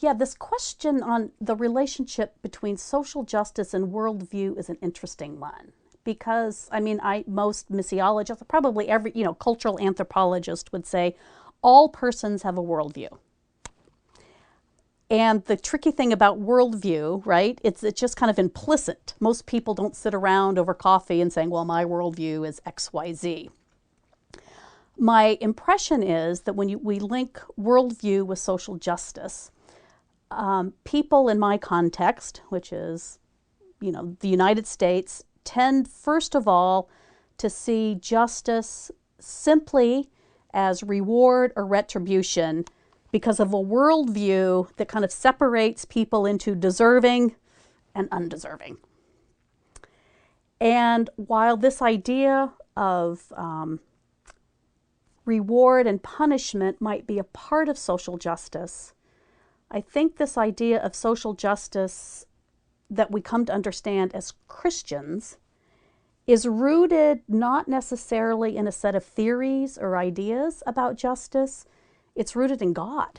yeah, this question on the relationship between social justice and worldview is an interesting one because, I mean, most missiologists, probably every, cultural anthropologist would say all persons have a worldview. And the tricky thing about worldview, right, it's just kind of implicit. Most people don't sit around over coffee and saying, well, my worldview is XYZ. My impression is that when we link worldview with social justice, people in my context, which is, the United States, tend, first of all, to see justice simply as reward or retribution because of a worldview that kind of separates people into deserving and undeserving. And while this idea of reward and punishment might be a part of social justice, I think this idea of social justice that we come to understand as Christians is rooted not necessarily in a set of theories or ideas about justice. It's rooted in God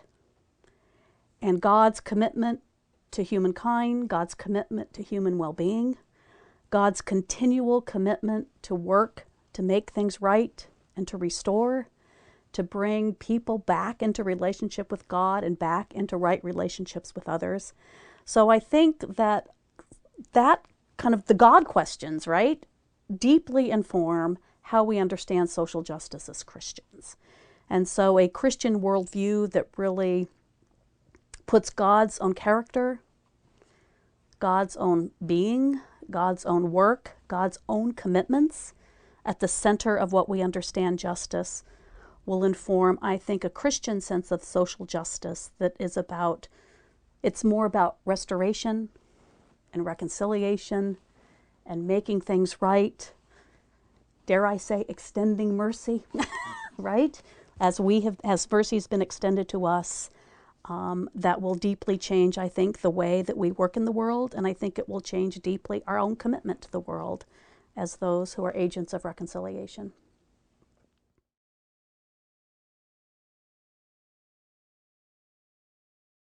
and God's commitment to humankind, God's commitment to human well-being, God's continual commitment to work to make things right and to restore, to bring people back into relationship with God and back into right relationships with others. So I think that kind of the God questions, right, deeply inform how we understand social justice as Christians. And so a Christian worldview that really puts God's own character, God's own being, God's own work, God's own commitments at the center of what we understand justice will inform, I think, a Christian sense of social justice that is it's more about restoration and reconciliation and making things right. Dare I say, extending mercy, right? As mercy's been extended to us, that will deeply change, I think, the way that we work in the world, and I think it will change deeply our own commitment to the world as those who are agents of reconciliation.